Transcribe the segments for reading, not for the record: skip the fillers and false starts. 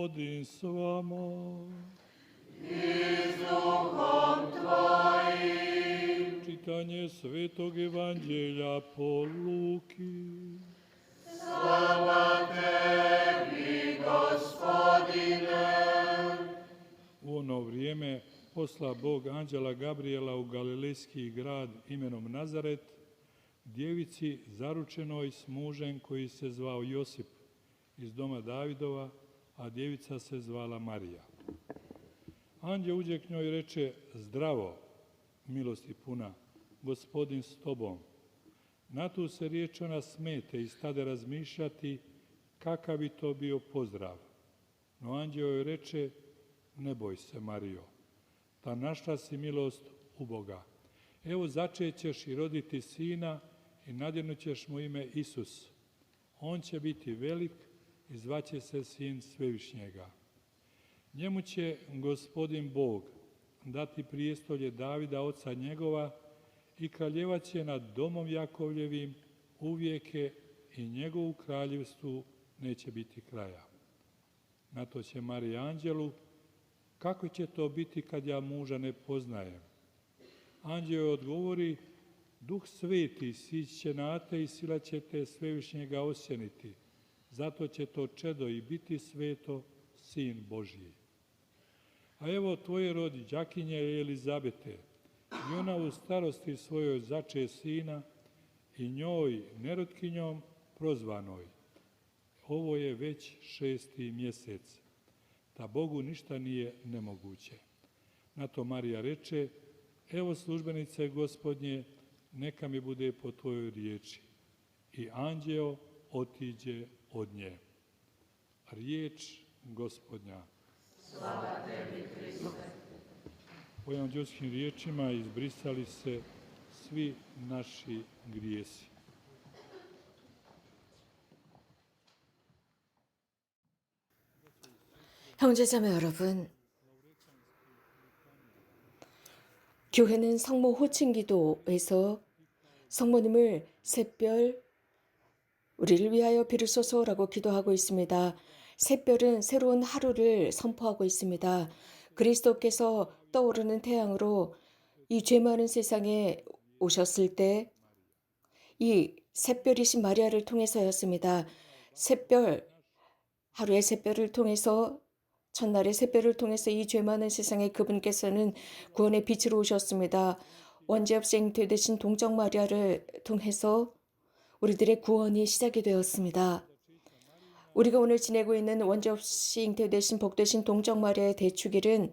Gospodin s vama. I s duhom tvojim. Čitanje Svetog Evanđelja po Luki. Slava tebi, Gospodine. U ono vrijeme posla Bog anđela Gabriela u galilejski grad imenom Nazaret, djevici zaručenoj s mužem koji se zvao Josip iz doma Davidova, a djevica se zvala Marija. Anđeo uđe k njoj i reče: zdravo, milosti puna, Gospodin s tobom. Na tu se riječ ona smete i stade razmišljati kakav bi to bio pozdrav. No anđeo joj reče: ne boj se, Marijo, ta našla si milost u Boga. Evo, začećeš i roditi sina i nadjenućeš mu ime Isus. On će biti velik i zvaće se Sin Svevišnjega. Njemu će Gospodin Bog dati prijestolje Davida, oca njegova, i kraljevat će nad domom Jakovljevim uvijeke i njegovu kraljevstvu neće biti kraja. Na to će Marija anđelu: kako će to biti kad ja muža ne poznajem? Anđeo joj odgovori: Duh Sveti sići će na te i sila će te Svevišnjega osjeniti. Zato će to čedo i biti sveto, Sin Božji. A evo tvoje rođakinje Elizabete, i ona u starosti svojoj zače sina, i njoj, nerotkinjom prozvanoj. Ovo je već 6. mjesec, da Bogu ništa nije nemoguće. Na to Marija reče: evo službenice Gospodnje, neka mi bude po tvojoj riječi. I anđeo otiđe od nje. Riječ Gospodnja. Slava tebi, Hriste. Po evanđelskim riječima izbrisali se svi naši grijesi. 형제자매 여러분, 교회는 성모 호칭기도에서 성모님을 샛별 우리를 위하여 비르소서라고 기도하고 있습니다. 샛별은 새로운 하루를 선포하고 있습니다. 그리스도께서 떠오르는 태양으로 이 죄 많은 세상에 오셨을 때 이 샛별이신 마리아를 통해서였습니다. 샛별, 하루의 샛별을 통해서, 첫날의 샛별을 통해서 이 죄 많은 세상에 그분께서는 구원의 빛으로 오셨습니다. 원죄없이 잉태되신 동정 마리아를 통해서 우리들의 구원이 시작이 되었습니다. 우리가 오늘 지내고 있는 원죄없이 잉태되신 복되신 동정 마리아의 대축일은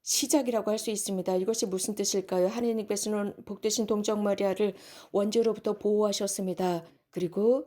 시작이라고 할 수 있습니다. 이것이 무슨 뜻일까요? 하나님께서는 복되신 동정 마리아를 원죄로부터 보호하셨습니다. 그리고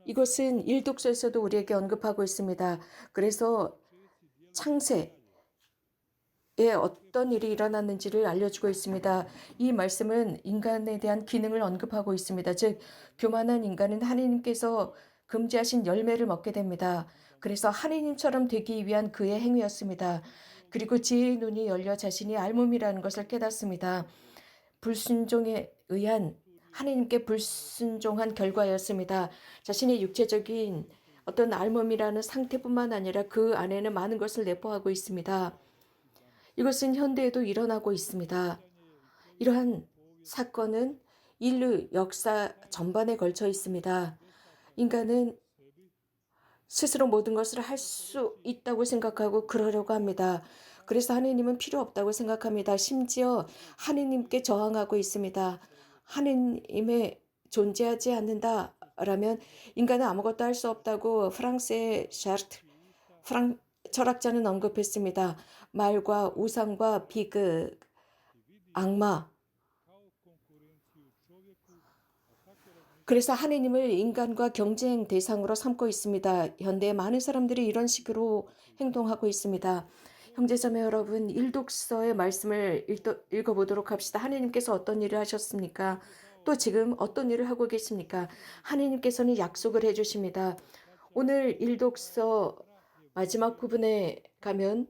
이것은 일독서에서도 우리에게 언급하고 있습니다. 그래서 창세에 어떤 일이 일어났는지를 알려주고 있습니다. 이 말씀은 인간에 대한 기능을 언급하고 있습니다. 즉, 교만한 인간은 하나님께서 금지하신 열매를 먹게 됩니다. 그래서 하나님처럼 되기 위한 그의 행위였습니다. 그리고 지혜의 눈이 열려 자신이 알몸이라는 것을 깨닫습니다. 불순종에 의한, 하나님께 불순종한 결과였습니다. 자신의 육체적인 어떤 알몸이라는 상태뿐만 아니라 그 안에는 많은 것을 내포하고 있습니다. 이것은 현대에도 일어나고 있습니다. 이러한 사건은 인류 역사 전반에 걸쳐 있습니다. 인간은 스스로 모든 것을 할 수 있다고 생각하고 그러려고 합니다. 그래서 하느님은 필요 없다고 생각합니다. 심지어 하느님께 저항하고 있습니다. 하느님의 존재하지 않는다라면 인간은 아무것도 할 수 없다고 프랑스의 샤르트 철학자는 언급했습니다. 말과 우상과 비극, 악마. 그래서 하느님을 인간과 경쟁 대상으로 삼고 있습니다. 현대의 많은 사람들이 이런 식으로 행동하고 있습니다. 형제자매 여러분, 일독서의 말씀을 읽어보도록 합시다. 하느님께서 어떤 일을 하셨습니까? 또 지금 어떤 일을 하고 계십니까? 하느님께서는 약속을 해주십니다. 오늘 일독서 마지막 부분에 가면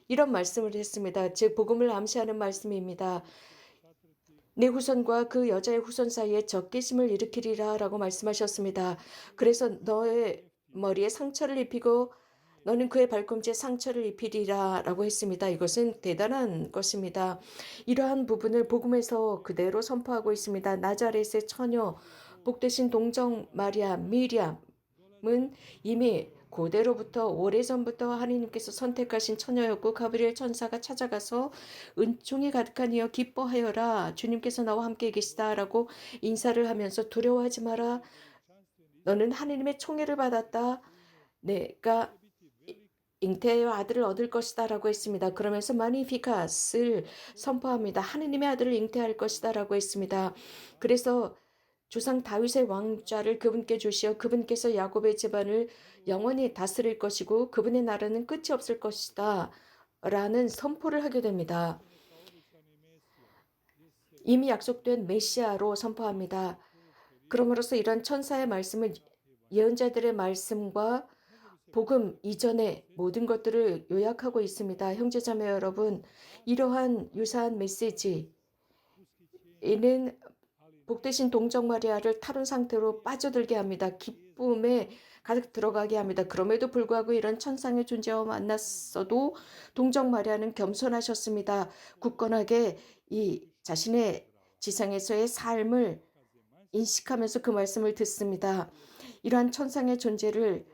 이런 말씀을 했습니다. 즉, 복음을 암시하는 말씀입니다. 내 후손과 그 여자의 후손 사이에 적개심을 일으키리라 라고 말씀하셨습니다. 그래서 너의 머리에 상처를 입히고 너는 그의 발꿈치에 상처를 입히리라 라고 했습니다. 이것은 대단한 것입니다. 이러한 부분을 복음에서 그대로 선포하고 있습니다. 나자렛의 처녀 복되신 동정 마리아 미리암은 이미 고대로부터 오래전부터 하나님께서 선택하신 처녀였고 가브리엘 천사가 찾아가서 은총이 가득한 이여 기뻐하여라 주님께서 나와 함께 계시다라고 인사를 하면서 두려워하지 마라 너는 하나님의 총애를 받았다 내가 잉태의 아들을 얻을 것이다 라고 했습니다. 그러면서 마니피캇을 선포합니다. 하느님의 아들을 잉태할 것이다 라고 했습니다. 그래서 조상 다윗의 왕좌를 그분께 주시어 그분께서 야곱의 집안을 영원히 다스릴 것이고 그분의 나라는 끝이 없을 것이다 라는 선포를 하게 됩니다. 이미 약속된 메시아로 선포합니다. 그럼으로써 이런 천사의 말씀은 예언자들의 말씀과 복음 이전의 모든 것들을 요약하고 있습니다. 형제자매 여러분, 이러한 유사한 메시지는 복되신 동정 마리아를 타른 상태로 빠져들게 합니다. 기쁨에 가득 들어가게 합니다. 그럼에도 불구하고 이런 천상의 존재와 만났어도 동정 마리아는 겸손하셨습니다. 굳건하게 이 자신의 지상에서의 삶을 인식하면서 그 말씀을 듣습니다. 이러한 천상의 존재를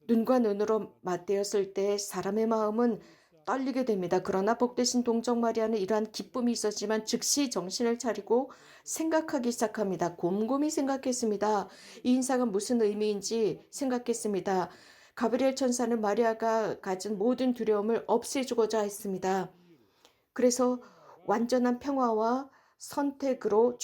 눈과 눈으로 맞대었을 때 사람의 마음은 떨리게 됩니다. 그러나 복되신 동정 마리아는 이러한 기쁨이 있었지만 즉시 정신을 차리고 생각하기 시작합니다. 곰곰이 생각했습니다. 이 인사가 무슨 의미인지 생각했습니다. 가브리엘 천사는 마리아가 가진 모든 두려움을 없애주고자 했습니다. 그래서 완전한 평화와 선택으로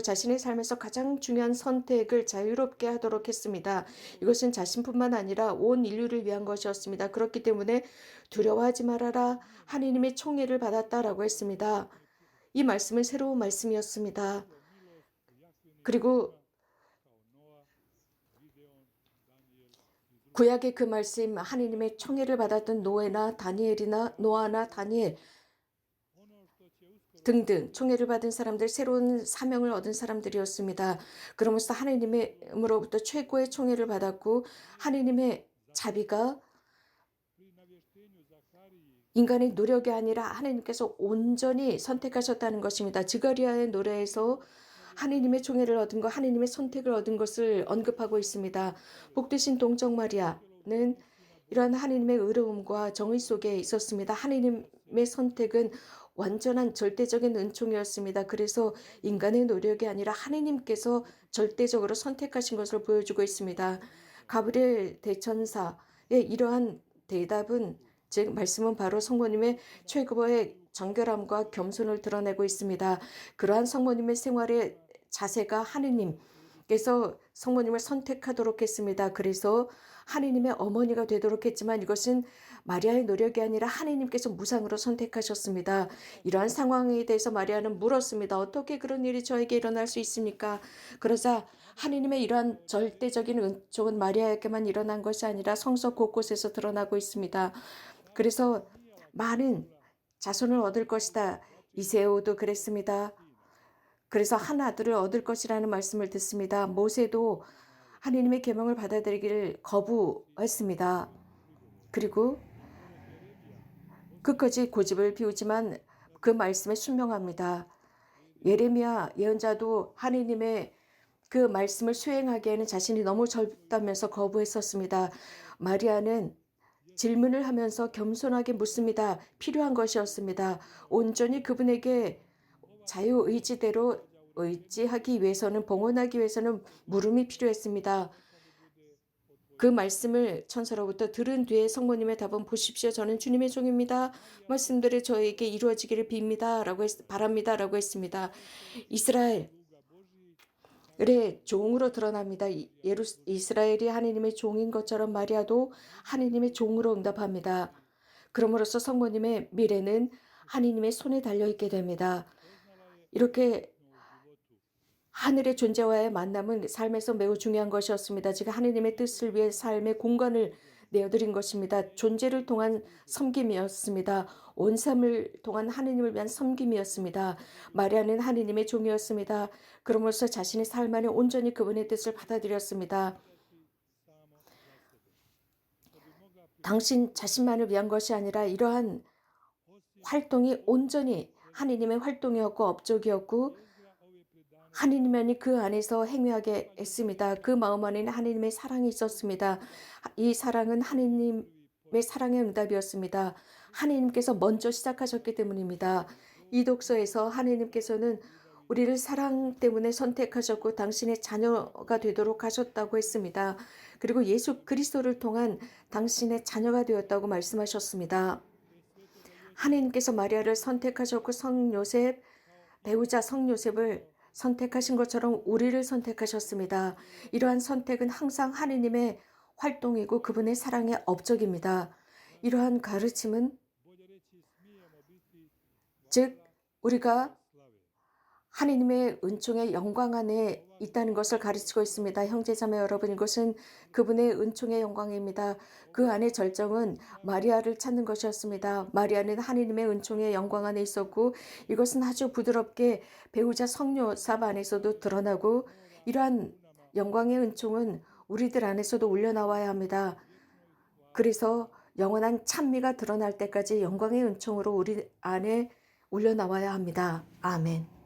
자신의 삶에서 가장 중요한 선택을 자유롭게 하도록 했습니다. 이것은 자신뿐만 아니라 온 인류를 위한 것이었습니다. 그렇기 때문에 두려워하지 말아라. 하느님의 총애를 받았다라고 했습니다. 이 말씀은 새로운 말씀이었습니다. 그리고 구약의 그 말씀 하느님의 총애를 받았던 노아나 다니엘 등등 총애를 받은 사람들 새로운 사명을 얻은 사람들이었습니다. 그러면서 하나님으로부터 최고의 총애를 받았고 하나님의 자비가 인간의 노력이 아니라 하나님께서 온전히 선택하셨다는 것입니다. 지가리아의 노래에서 하나님의 총애를 얻은 것, 하나님의 선택을 얻은 것을 언급하고 있습니다. 복되신 동정 마리아는 이러한 하나님의 의로움과 정의 속에 있었습니다. 하나님의 선택은 완전한 절대적인 은총이었습니다. 그래서 인간의 노력이 아니라 하나님께서 절대적으로 선택하신 것을 보여주고 있습니다. 가브리엘 대천사의 이러한 대답은 즉 말씀은 바로 성모님의 최고의 정결함과 겸손을 드러내고 있습니다. 그러한 성모님의 생활의 자세가 하느님께서 성모님을 선택하도록 했습니다. 그래서 하느님의 어머니가 되도록 했지만 이것은 마리아의 노력이 아니라 하느님께서 무상으로 선택하셨습니다. 이러한 상황에 대해서 마리아는 물었습니다. 어떻게 그런 일이 저에게 일어날 수 있습니까? 그러자 하느님의 이러한 절대적인 은총은 마리아에게만 일어난 것이 아니라 성서 곳곳에서 드러나고 있습니다. 그래서 많은 자손을 얻을 것이다. 이세오도 그랬습니다. 그래서 한 아들을 얻을 것이라는 말씀을 듣습니다. 모세도 하느님의 계명을 받아들이기를 거부했습니다. 그리고 끝까지 고집을 피우지만 그 말씀에 순명합니다. 예레미야 예언자도 하느님의 그 말씀을 수행하기에는 자신이 너무 젊다면서 거부했었습니다. 마리아는 질문을 하면서 겸손하게 묻습니다. 필요한 것이었습니다. 온전히 그분에게 자유의지대로 의지하기 위해서는 봉헌하기 위해서는 물음이 필요했습니다. 그 말씀을 천사로부터 들은 뒤에 성모님의 답은 보십시오. 저는 주님의 종입니다. 말씀들이 저에게 이루어지기를 바랍니다. 라고 했습니다. 이스라엘의 종으로 드러납니다. 이스라엘이 하느님의 종인 것처럼 마리아도 하느님의 종으로 응답합니다. 그러므로써 성모님의 미래는 하느님의 손에 달려있게 됩니다. 이렇게 하늘의 존재와의 만남은 삶에서 매우 중요한 것이었습니다. 즉 하느님의 뜻을 위해 삶의 공간을 내어드린 것입니다. 존재를 통한 섬김이었습니다. 온 삶을 통한 하느님을 위한 섬김이었습니다. 마리아는 하느님의 종이었습니다. 그러면서 자신의 삶 안에 온전히 그분의 뜻을 받아들였습니다. 당신 자신만을 위한 것이 아니라 이러한 활동이 온전히 하느님의 활동이었고 업적이었고 하느님만이 그 안에서 행위하게 했습니다. 그 마음 안에는 하느님의 사랑이 있었습니다. 이 사랑은 하느님의 사랑의 응답이었습니다. 하느님께서 먼저 시작하셨기 때문입니다. 이 독서에서 하느님께서는 우리를 사랑 때문에 선택하셨고 당신의 자녀가 되도록 하셨다고 했습니다. 그리고 예수 그리스도를 통한 당신의 자녀가 되었다고 말씀하셨습니다. 하느님께서 마리아를 선택하셨고 성요셉, 배우자 성요셉을 선택하신 것처럼 우리를 선택하셨습니다. 이러한 선택은 항상 하느님의 활동이고 그분의 사랑의 업적입니다. 이러한 가르침은 즉 우리가 하느님의 은총의 영광 안에 있다는 것을 가르치고 있습니다. 형제자매 여러분, 이것은 그분의 은총의 영광입니다. 그 안에 절정은 마리아를 찾는 것이었습니다. 마리아는 하느님의 은총의 영광 안에 있었고 이것은 아주 부드럽게 배우자 성요셉 안에서도 드러나고 이러한 영광의 은총은 우리들 안에서도 올려나와야 합니다. 그래서 영원한 찬미가 드러날 때까지 영광의 은총으로 우리 안에 올려나와야 합니다. 아멘.